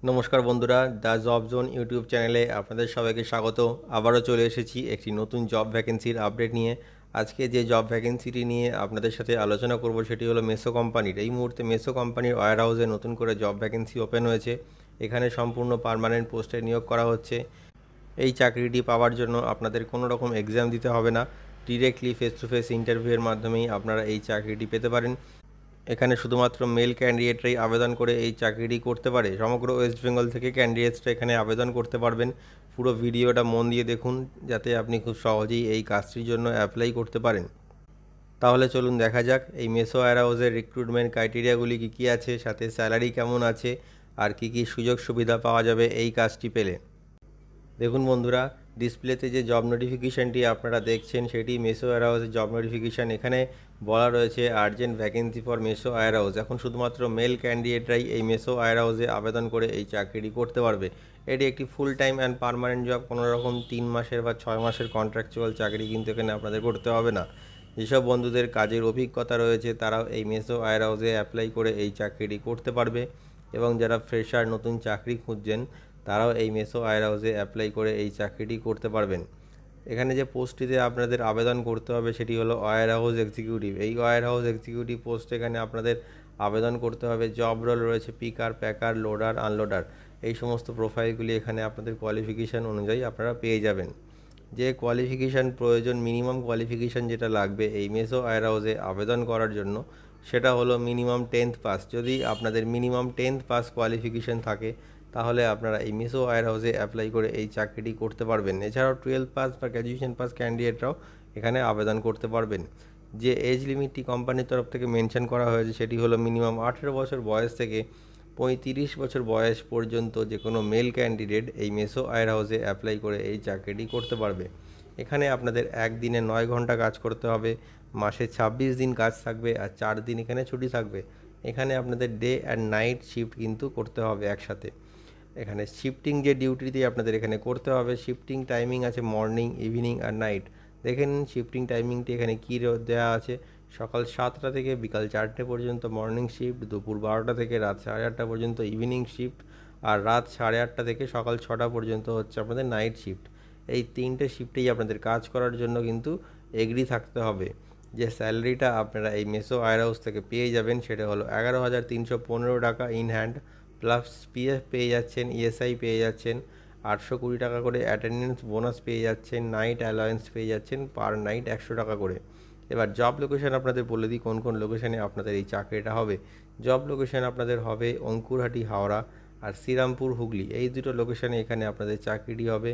নমস্কার বন্ধুরা, the job zone YouTube চ্যানেলে আপনাদের সবাইকে স্বাগত। আবারও চলে এসেছি একটি নতুন জব ভ্যাকেন্সির আপডেট নিয়ে। আজকে যে জব ভ্যাকেন্সিটি নিয়ে আপনাদের সাথে আলোচনা করব সেটি হলো মেসো কোম্পানির। এই মুহূর্তে মেসো কোম্পানির ওয়্যার হাউসে নতুন করে জব ভ্যাকেন্সি ওপেন হয়েছে। এখানে সম্পূর্ণ পার্মানেন্ট পোস্টে নিয়োগ করা হচ্ছে। এই চাকরিটি পাওয়ার জন্য আপনাদের কোনো রকম এক্সাম দিতে হবে না, ডিরেক্টলি ফেস টু ফেস ইন্টারভিউয়ের মাধ্যমেই আপনারা এই চাকরিটি পেতে পারেন। এখানে শুধুমাত্র মেল ক্যান্ডিডেটরাই আবেদন করে এই চাকরিটি করতে পারে। সমগ্র ওয়েস্ট বেঙ্গল থেকে ক্যান্ডিডেটসরা এখানে আবেদন করতে পারবেন। পুরো ভিডিওটা মন দিয়ে দেখুন যাতে আপনি খুব সহজেই এই কাজটির জন্য অ্যাপ্লাই করতে পারেন। তাহলে চলুন দেখা যাক এই মেসো ওয়্যার হাউসের রিক্রুটমেন্ট ক্রাইটেরিয়াগুলি কী আছে, সাথে স্যালারি কেমন আছে, আর কী সুযোগ সুবিধা পাওয়া যাবে এই কাজটি পেলে। দেখুন বন্ধুরা, ডিসপ্লেতে যে জব নোটিফিকেশানটি আপনারা দেখছেন সেটি মেসো ওয়্যার হাউসের জব নোটিফিকেশান। এখানে বলা রয়েছে urgent vacancy for Meesho warehouse. এখন শুধুমাত্র মেল ক্যান্ডিডেটরাই এই মেসো ওয়্যার হাউসে আবেদন করে এই চাকরিটি করতে পারবে। এটি একটি full time and permanent job. কোনো রকম 3 মাসের বা 6 মাসের কন্ট্রাকচুয়াল চাকরি কিন্তু এখানে আপনাদের করতে হবে না। যেসব বন্ধুদের কাজের অভিজ্ঞতা রয়েছে তারাও এই মেসো ওয়্যার হাউসে অ্যাপ্লাই করে এই চাকরিটি করতে পারবে, এবং যারা ফ্রেশার নতুন চাকরি খুঁজছেন তারাও এই মেসো ওয়্যার হাউসে অ্যাপ্লাই করে এই চাকরিটি করতে পারবেন। এখানে যে পোস্টটিতে আপনাদের আবেদন করতে হবে সেটি হলো ওয়্যার হাউস এক্সিকিউটিভ। এই ওয়্যার হাউস এক্সিকিউটিভ পোস্টে এখানে আপনাদের আবেদন করতে হবে। জব রোল রয়েছে পিকার, প্যাকার, লোডার, আনলোডার। এই সমস্ত প্রোফাইলগুলি এখানে আপনাদের কোয়ালিফিকেশান অনুযায়ী আপনারা পেয়ে যাবেন। যে কোয়ালিফিকেশান প্রয়োজন, মিনিমাম কোয়ালিফিকেশান যেটা লাগবে এই মেসো ওয়্যার হাউসে আবেদন করার জন্য, সেটা হলো মিনিমাম 10th পাস। যদি আপনাদের মিনিমাম 10th পাস কোয়ালিফিকেশান থাকে তাহলে আপনারা এই মেসো ওয়্যার হাউসে অ্যাপ্লাই করে এই চাকরিটি করতে পারবেন। এছাড়াও 12 পাস বা গ্র্যাজুয়েশন পাস ক্যান্ডিডেটরাও এখানে আবেদন করতে পারবেন। যে এজ লিমিটটি কোম্পানির তরফ থেকে মেনশন করা হয়েছে সেটি হলো মিনিমাম 18 বছর বয়স থেকে 35 বছর বয়স পর্যন্ত যে কোনো মেল ক্যান্ডিডেট এই মেসো ওয়্যার হাউসে অ্যাপ্লাই করে এই চাকরিটি করতে পারবে। এখানে আপনাদের একদিনে 9 ঘন্টা কাজ করতে হবে, মাসে 26 দিন কাজ থাকবে, আর 4 দিন এখানে ছুটি থাকবে। এখানে আপনাদের ডে অ্যান্ড নাইট শিফট কিন্তু করতে হবে একসাথে। এখানে শিফটিং যে ডিউটিটি আপনাদের এখানে করতে হবে, শিফটিং টাইমিং আছে মর্নিং, ইভিনিং আর নাইট। দেখে নিন শিফটিং টাইমিংটি এখানে কী দেওয়া আছে। সকাল 7টা থেকে বিকাল 4টে পর্যন্ত মর্নিং শিফট, দুপুর 12টা থেকে রাত 8:30 পর্যন্ত ইভিনিং শিফট, আর রাত 8:30 থেকে সকাল 6টা পর্যন্ত হচ্ছে আপনাদের নাইট শিফট। এই 3টে শিফটেই আপনাদের কাজ করার জন্য কিন্তু এগ্রি থাকতে হবে। যে স্যালারিটা আপনারা এই মেসো ওয়্যার হাউস থেকে পেয়ে যাবেন সেটা হলো 11,315 টাকা ইন হ্যান্ড, প্লাস পিএফ পেয়ে যাচ্ছেন, ইএসআই পেয়ে যাচ্ছেন, 820 টাকা করে অ্যাটেন্ডেন্স বোনাস পেয়ে যাচ্ছেন, নাইট অ্যালাওয়েন্স পেয়ে যাচ্ছেন, পার নাইট 100 টাকা করে। এবার জব লোকেশন আপনাদের বলে দিই কোন কোন লোকেশনে আপনাদের এই চাকরিটা হবে। জব লোকেশন আপনাদের হবে অঙ্কুরহাটি হাওড়া আর শ্রীরামপুর হুগলি। এই দুটো লোকেশনে এখানে আপনাদের চাকরিটি হবে।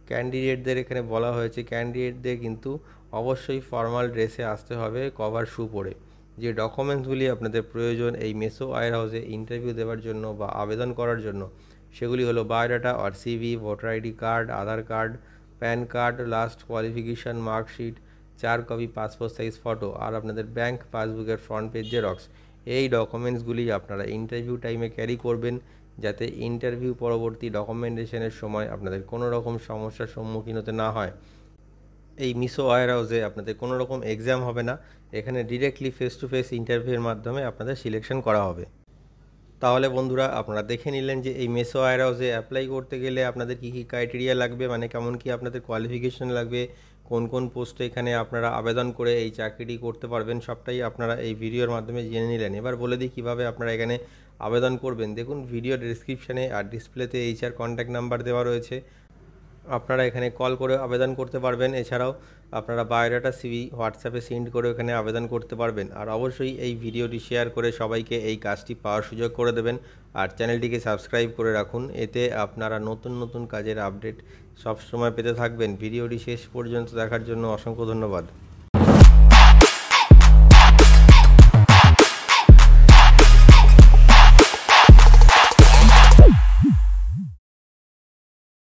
ক্যান্ডিডেটদের এখানে বলা হয়েছে ক্যান্ডিডেটদের কিন্তু অবশ্যই ফর্মাল ড্রেসে আসতে হবে, কভার শু পরে। যে ডকুমেন্টসগুলি আপনাদের প্রয়োজন এই মেসো ওয়্যার হাউসে ইন্টারভিউ দেওয়ার জন্য বা আবেদন করার জন্য সেগুলি হলো বায়োডাটা আর CV, voter ID card, Aadhaar card, PAN card, last qualification marksheet, 4 copy passport size photo, আর আপনাদের ব্যাংক পাসবুকের ফ্রন্ট পেজ জেরক্স। এই ডকুমেন্টসগুলি আপনারা ইন্টারভিউ টাইমে ক্যারি করবেন যাতে ইন্টারভিউ পরবর্তী ডকুমেন্টেশনের সময় আপনাদের কোনো রকম সমস্যার সম্মুখীন হতে না হয়। এই মেসো ওয়্যার হাউসে আপনাদের কোনো রকম এক্সাম হবে না, এখানে ডিরেক্টলি ফেস টু ফেস ইন্টারভিউয়ের মাধ্যমে আপনাদের সিলেকশন করা হবে। তাহলে বন্ধুরা, আপনারা দেখে নিলেন যে এই মেসো ওয়্যার হাউসে অ্যাপ্লাই করতে গেলে আপনাদের কী ক্রাইটেরিয়া লাগবে, মানে কেমন কি আপনাদের কোয়ালিফিকেশন লাগবে, কোন কোন পোস্টে এখানে আপনারা আবেদন করে এই চাকরিটি করতে পারবেন, সবটাই আপনারা এই ভিডিওর মাধ্যমে জেনে নিলেন। এবার বলে দিই কীভাবে আপনারা এখানে আবেদন করবেন। দেখুন ভিডিও ডেসক্রিপশানে আর ডিসপ্লেতে এইচআর কন্ট্যাক্ট নাম্বার দেওয়া রয়েছে, আপনারা এখানে কল করে আবেদন করতে পারবেন। এছাড়াও আপনারা বায়োডাটা সিভি হোয়াটসঅ্যাপে সেন্ড করে এখানে আবেদন করতে পারবেন। আর অবশ্যই এই ভিডিওটি শেয়ার করে সবাইকে এই কাজটি পাওয়ার সুযোগ করে দেবেন, আর চ্যানেলটিকে সাবস্ক্রাইব করে রাখুন। এতে আপনারা নতুন নতুন কাজের আপডেট সবসময় পেতে থাকবেন। ভিডিওটি শেষ পর্যন্ত দেখার জন্য অসংখ্য ধন্যবাদ।